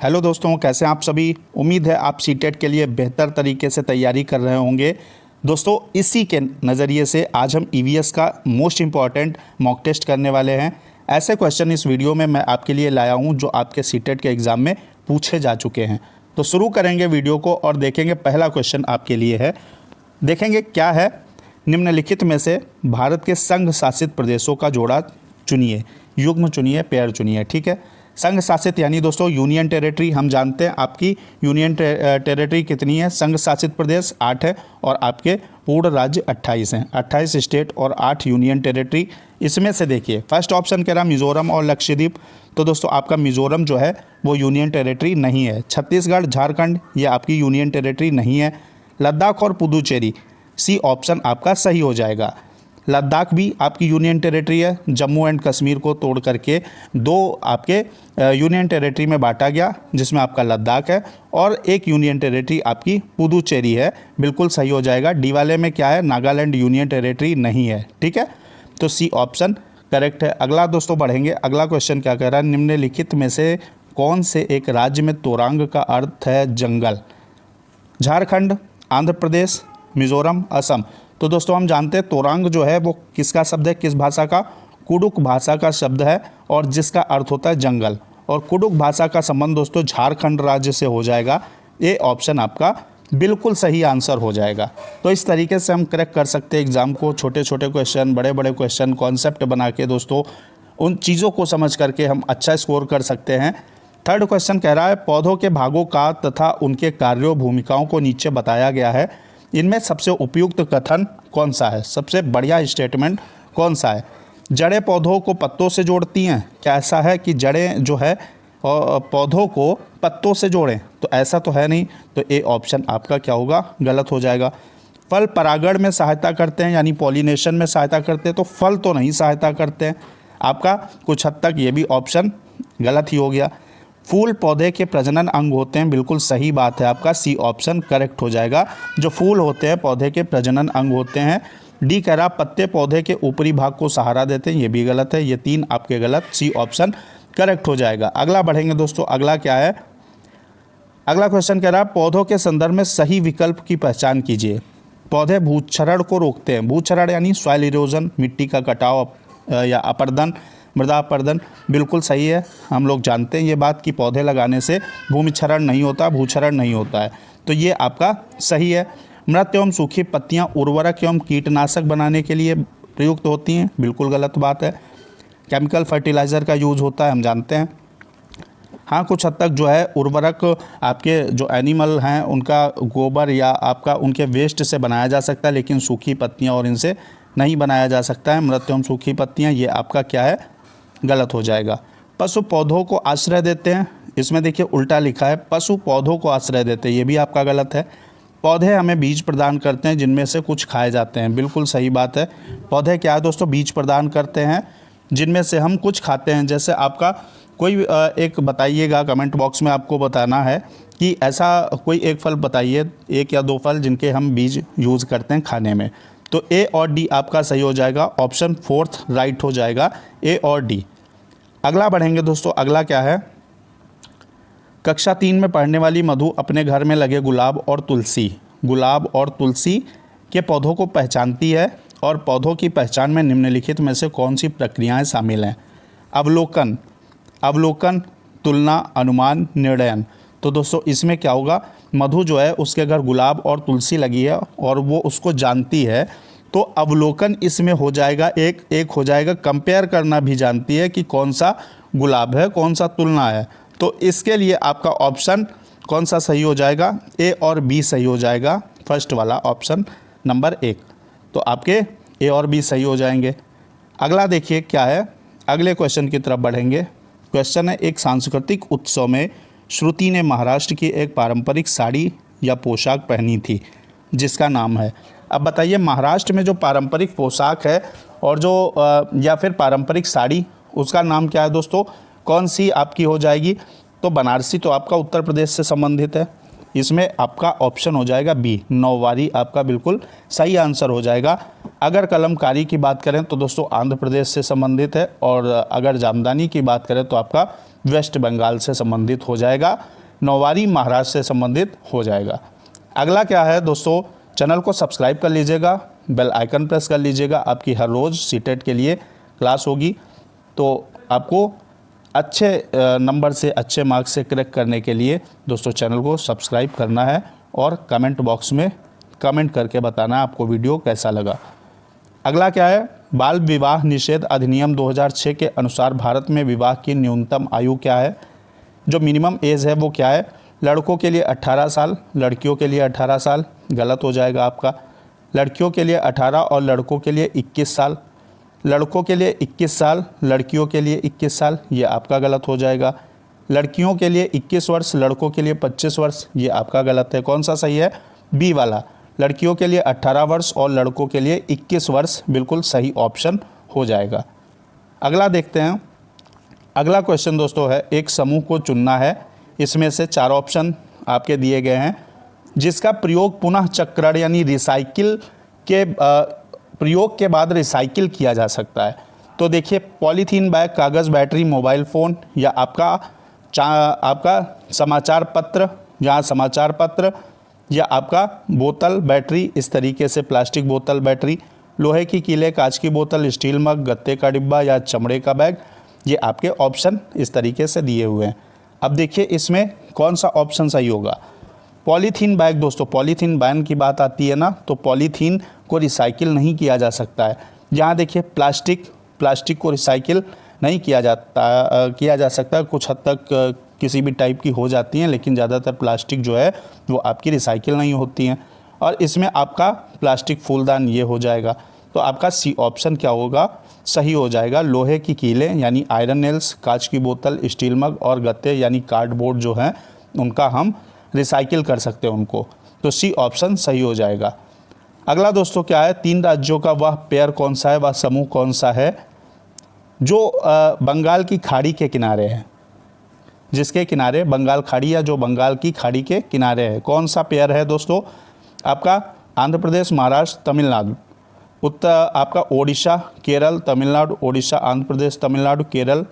Hello दोस्तों, कैसे हैं आप सभी। उम्मीद है आप सीटेट के लिए बेहतर तरीके से तैयारी कर रहे होंगे। दोस्तों, इसी के नज़रिए से आज हम ईवीएस का मोस्ट इम्पॉर्टेंट मॉक टेस्ट करने वाले हैं। ऐसे क्वेश्चन इस वीडियो में मैं आपके लिए लाया हूं जो आपके सीटेट के एग्ज़ाम में पूछे जा चुके हैं। तो शुरू करेंगे वीडियो को और देखेंगे पहला क्वेश्चन आपके लिए है। देखेंगे क्या है। निम्नलिखित में से भारत के संघ शासित प्रदेशों का जोड़ा चुनिए। युग्म चुनिए, पेयर चुनिए। ठीक है, संघ शासित यानी दोस्तों यूनियन टेरिटरी। हम जानते हैं आपकी यूनियन टेरिटरी कितनी है। संघ शासित प्रदेश 8 है और आपके पूर्ण राज्य 28 हैं। 28 स्टेट और 8 यूनियन टेरिटरी। इसमें से देखिए फर्स्ट ऑप्शन कह रहा मिज़ोरम और लक्षद्वीप। तो दोस्तों आपका मिज़ोरम जो है वो यूनियन टेरिटरी नहीं है। छत्तीसगढ़, झारखंड ये आपकी यूनियन टेरिटरी नहीं है। लद्दाख और पुदुचेरी, सी ऑप्शन आपका सही हो जाएगा। लद्दाख भी आपकी यूनियन टेरिटरी है। जम्मू एंड कश्मीर को तोड़ करके दो आपके यूनियन टेरिटरी में बांटा गया, जिसमें आपका लद्दाख है और एक यूनियन टेरिटरी आपकी पुदुचेरी है। बिल्कुल सही हो जाएगा। डी वाले में क्या है, नागालैंड यूनियन टेरिटरी नहीं है। ठीक है, तो सी ऑप्शन करेक्ट है। अगला दोस्तों बढ़ेंगे। अगला क्वेश्चन क्या कह रहा है, निम्नलिखित में से कौन से एक राज्य में तोरंग का अर्थ है जंगल। झारखंड, आंध्र प्रदेश, मिज़ोरम, असम। तो दोस्तों हम जानते हैं तोरंग जो है वो किसका शब्द है, किस भाषा का, कुडुक भाषा का शब्द है और जिसका अर्थ होता है जंगल। और कुडुक भाषा का संबंध दोस्तों झारखंड राज्य से हो जाएगा। ये ऑप्शन आपका बिल्कुल सही आंसर हो जाएगा। तो इस तरीके से हम क्रैक कर सकते हैं एग्ज़ाम को। छोटे छोटे क्वेश्चन, बड़े बड़े क्वेश्चन, कॉन्सेप्ट बना के दोस्तों उन चीज़ों को समझ करके हम अच्छा स्कोर कर सकते हैं। थर्ड क्वेश्चन कह रहा है पौधों के भागों का तथा उनके कार्यों भूमिकाओं को नीचे बताया गया है। इनमें सबसे उपयुक्त कथन कौन सा है, सबसे बढ़िया स्टेटमेंट कौन सा है। जड़ें पौधों को पत्तों से जोड़ती हैं। क्या ऐसा है कि जड़ें जो है पौधों को पत्तों से जोड़ें? तो ऐसा तो है नहीं। तो ए ऑप्शन आपका क्या होगा, गलत हो जाएगा। फल परागण में सहायता करते हैं यानी पॉलिनेशन में सहायता करते हैं। तो फल तो नहीं सहायता करते हैं। आपका कुछ हद तक ये भी ऑप्शन गलत ही हो गया। फूल पौधे के प्रजनन अंग होते हैं। बिल्कुल सही बात है, आपका सी ऑप्शन करेक्ट हो जाएगा। जो फूल होते हैं पौधे के प्रजनन अंग होते हैं। डी कह रहा पत्ते पौधे के ऊपरी भाग को सहारा देते हैं। ये भी गलत है। ये तीन आपके गलत, सी ऑप्शन करेक्ट हो जाएगा। अगला बढ़ेंगे दोस्तों। अगला क्या है, अगला क्वेश्चन कह रहा पौधों के संदर्भ में सही विकल्प की पहचान कीजिए। पौधे भूक्षरण को रोकते हैं। भूक्षरण यानी सॉइल इरोजन, मिट्टी का कटाव या अपरदन, मृदा अपरदन। बिल्कुल सही है। हम लोग जानते हैं ये बात कि पौधे लगाने से भूमि क्षरण नहीं होता, भूक्षरण नहीं होता है। तो ये आपका सही है। मृत एवं सूखी पत्तियां उर्वरक एवं कीटनाशक बनाने के लिए प्रयुक्त होती हैं। बिल्कुल गलत बात है। केमिकल फर्टिलाइज़र का यूज़ होता है, हम जानते हैं। हाँ, कुछ हद तक जो है उर्वरक आपके जो एनिमल हैं उनका गोबर या आपका उनके वेस्ट से बनाया जा सकता है, लेकिन सूखी पत्तियाँ और इनसे नहीं बनाया जा सकता है। मृत एवं सूखी पत्तियाँ, ये आपका क्या है, गलत हो जाएगा। पशु पौधों को आश्रय देते हैं। इसमें देखिए उल्टा लिखा है, पशु पौधों को आश्रय देते हैं। ये भी आपका गलत है। पौधे हमें बीज प्रदान करते हैं जिनमें से कुछ खाए जाते हैं। बिल्कुल सही बात है। पौधे क्या है दोस्तों, बीज प्रदान करते हैं जिनमें से हम कुछ खाते हैं। जैसे आपका कोई एक बताइएगा, कमेंट बॉक्स में आपको बताना है कि ऐसा कोई एक फल बताइए, एक या दो फल जिनके हम बीज यूज़ करते हैं खाने में। तो ए और डी आपका सही हो जाएगा। ऑप्शन फोर्थ राइट हो जाएगा, ए और डी। अगला बढ़ेंगे दोस्तों। अगला क्या है, कक्षा 3 में पढ़ने वाली मधु अपने घर में लगे गुलाब और तुलसी के पौधों को पहचानती है और पौधों की पहचान में निम्नलिखित में से कौन सी प्रक्रियाएं शामिल हैं। अवलोकन, तुलना, अनुमान, निर्णयन। तो दोस्तों इसमें क्या होगा, मधु जो है उसके घर गुलाब और तुलसी लगी है और वो उसको जानती है। तो अवलोकन इसमें हो जाएगा, एक हो जाएगा। कंपेयर करना भी जानती है कि कौन सा गुलाब है, कौन सा तुलना है। तो इसके लिए आपका ऑप्शन कौन सा सही हो जाएगा, ए और बी सही हो जाएगा। फर्स्ट वाला ऑप्शन नंबर 1। तो आपके ए और बी सही हो जाएंगे। अगला देखिए क्या है, अगले क्वेश्चन की तरफ बढ़ेंगे। क्वेश्चन है, एक सांस्कृतिक उत्सव में श्रुति ने महाराष्ट्र की एक पारंपरिक साड़ी या पोशाक पहनी थी जिसका नाम है। अब बताइए महाराष्ट्र में जो पारंपरिक पोशाक है और जो या फिर पारंपरिक साड़ी, उसका नाम क्या है दोस्तों, कौन सी आपकी हो जाएगी। तो बनारसी तो आपका उत्तर प्रदेश से संबंधित है। इसमें आपका ऑप्शन हो जाएगा बी, नौवारी आपका बिल्कुल सही आंसर हो जाएगा। अगर कलमकारी की बात करें तो दोस्तों आंध्र प्रदेश से संबंधित है, और अगर जामदानी की बात करें तो आपका वेस्ट बंगाल से संबंधित हो जाएगा। नौवारी महाराष्ट्र से संबंधित हो जाएगा। अगला क्या है दोस्तों, चैनल को सब्सक्राइब कर लीजिएगा, बेल आइकन प्रेस कर लीजिएगा। आपकी हर रोज़ सीटेट के लिए क्लास होगी, तो आपको अच्छे नंबर से, अच्छे मार्क्स से क्रैक करने के लिए दोस्तों चैनल को सब्सक्राइब करना है और कमेंट बॉक्स में कमेंट करके बताना है आपको वीडियो कैसा लगा। अगला क्या है, बाल विवाह निषेध अधिनियम 2006 के अनुसार भारत में विवाह की न्यूनतम आयु क्या है? जो मिनिमम एज है वो क्या है? लड़कों के लिए 18 साल, लड़कियों के लिए 18 साल। गलत हो जाएगा आपका। लड़कियों के लिए 18 और लड़कों के लिए 21 साल। लड़कों के लिए 21 साल, लड़कियों के लिए 21 साल, ये आपका गलत हो जाएगा। लड़कियों के लिए 21 वर्ष, लड़कों के लिए 25 वर्ष, ये आपका गलत है। कौन सा सही है? बी वाला, लड़कियों के लिए 18 वर्ष और लड़कों के लिए 21 वर्ष, बिल्कुल सही ऑप्शन हो जाएगा। अगला देखते हैं। अगला क्वेश्चन दोस्तों है, एक समूह को चुनना है, इसमें से 4 ऑप्शन आपके दिए गए हैं, जिसका प्रयोग पुनः चक्रण यानी रिसाइकिल के प्रयोग के बाद रिसाइकिल किया जा सकता है। तो देखिए, पॉलीथीन बैग, कागज़, बैटरी, मोबाइल फ़ोन, या आपका समाचार पत्र या समाचार पत्र, या आपका बोतल बैटरी, इस तरीके से प्लास्टिक बोतल बैटरी, लोहे की कीलें, कांच की बोतल, स्टील मग, गत्ते का डिब्बा या चमड़े का बैग, ये आपके ऑप्शन इस तरीके से दिए हुए हैं। अब देखिए इसमें कौन सा ऑप्शन सही होगा। पॉलीथीन बैग दोस्तों, पॉलीथीन बैन की बात आती है ना, तो पॉलीथीन को रिसाइकिल नहीं किया जा सकता है। यहाँ देखिए प्लास्टिक को रिसाइकिल नहीं किया जा सकता। कुछ हद तक किसी भी टाइप की हो जाती हैं, लेकिन ज़्यादातर प्लास्टिक जो है वो आपकी रिसाइकिल नहीं होती हैं। और इसमें आपका प्लास्टिक फूलदान ये हो जाएगा। तो आपका सी ऑप्शन क्या होगा? सही हो जाएगा। लोहे की कीलें यानी आयरन नेल्स, कांच की बोतल, स्टील मग और गत्ते यानी कार्डबोर्ड जो हैं उनका हम रिसाइकिल कर सकते हैं उनको। तो सी ऑप्शन सही हो जाएगा। अगला दोस्तों क्या है, 3 राज्यों का वह पेयर कौन सा है, वह समूह कौन सा है जो बंगाल की खाड़ी के किनारे है, जिसके किनारे बंगाल खाड़ी या जो बंगाल की खाड़ी के किनारे है। कौन सा पेयर है दोस्तों? आपका आंध्र प्रदेश, महाराष्ट्र, तमिलनाडु। आपका ओडिशा, केरल, तमिलनाडु, ओडिशा, आंध्र प्रदेश, तमिलनाडु, केरल,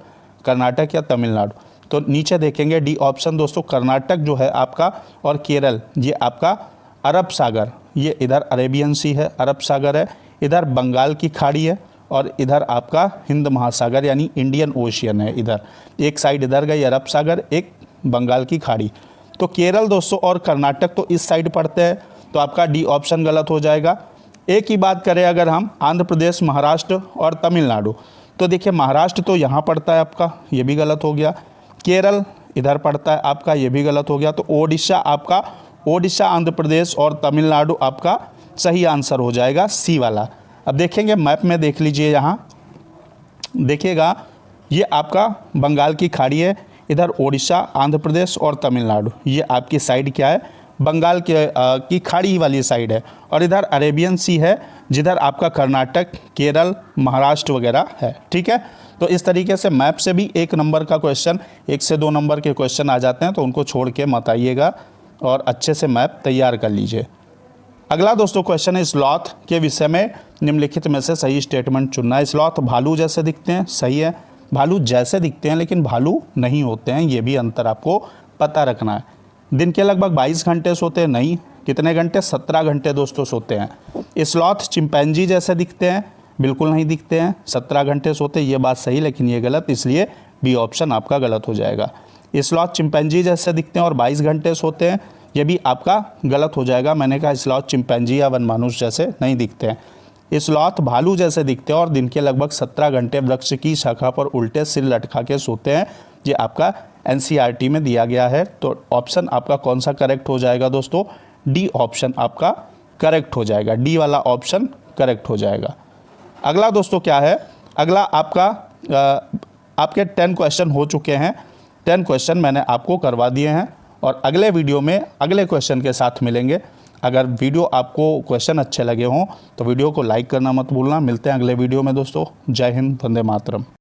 कर्नाटक या तमिलनाडु। तो नीचे देखेंगे डी ऑप्शन दोस्तों, कर्नाटक जो है आपका और केरल, ये आपका अरब सागर, ये इधर अरेबियन सी है, अरब सागर है, इधर बंगाल की खाड़ी है और इधर आपका हिंद महासागर यानी इंडियन ओशियन है। इधर एक साइड इधर गई अरब सागर, एक बंगाल की खाड़ी। तो केरल दोस्तों और कर्नाटक तो इस साइड पड़ते हैं, तो आपका डी ऑप्शन गलत हो जाएगा। एक ही बात करें अगर हम आंध्र प्रदेश, महाराष्ट्र और तमिलनाडु, तो देखिए महाराष्ट्र तो यहाँ पड़ता है आपका, ये भी गलत हो गया। केरल इधर पड़ता है आपका, ये भी गलत हो गया। तो ओडिशा, आंध्र प्रदेश और तमिलनाडु आपका सही आंसर हो जाएगा, सी वाला। अब देखेंगे मैप में, देख लीजिए यहाँ देखिएगा, ये आपका बंगाल की खाड़ी है, इधर ओडिशा, आंध्र प्रदेश और तमिलनाडु, ये आपकी साइड क्या है, बंगाल की खाड़ी वाली साइड है। और इधर अरेबियन सी है, जिधर आपका कर्नाटक, केरल, महाराष्ट्र वगैरह है। ठीक है, तो इस तरीके से मैप से भी 1 नंबर का क्वेश्चन, 1 से 2 नंबर के क्वेश्चन आ जाते हैं, तो उनको छोड़ के मत आइएगा और अच्छे से मैप तैयार कर लीजिए। अगला दोस्तों क्वेश्चन है, स्लॉथ के विषय में निम्नलिखित में से सही स्टेटमेंट चुनना है। स्लॉथ भालू जैसे दिखते हैं, सही है। भालू जैसे दिखते हैं लेकिन भालू नहीं होते हैं, ये भी अंतर आपको पता रखना है। दिन के लगभग 22 घंटे सोते हैं, नहीं। कितने घंटे? 17 घंटे दोस्तों सोते हैं। स्लॉथ चिंपैंजी जैसे दिखते हैं, बिल्कुल नहीं दिखते हैं। 17 घंटे सोते, ये बात सही लेकिन ये गलत, इसलिए बी ऑप्शन आपका गलत हो जाएगा। स्लॉथ चिंपैंजी जैसे दिखते हैं और 22 घंटे सोते हैं, ये भी आपका गलत हो जाएगा। मैंने कहा स्लॉथ चिंपैंजी या वनमानुष जैसे नहीं दिखते हैं। स्लॉथ भालू जैसे दिखते हैं और दिन के लगभग 17 घंटे वृक्ष की शाखा पर उल्टे सिर लटका के सोते हैं। ये आपका NCERT में दिया गया है। तो ऑप्शन आपका कौन सा करेक्ट हो जाएगा दोस्तों? डी ऑप्शन आपका करेक्ट हो जाएगा, डी वाला ऑप्शन करेक्ट हो जाएगा। अगला दोस्तों क्या है, अगला आपके 10 क्वेश्चन हो चुके हैं। 10 क्वेश्चन मैंने आपको करवा दिए हैं और अगले वीडियो में अगले क्वेश्चन के साथ मिलेंगे। अगर वीडियो आपको क्वेश्चन अच्छे लगे हों तो वीडियो को लाइक करना मत भूलना। मिलते हैं अगले वीडियो में दोस्तों। जय हिंद, वंदे मातरम।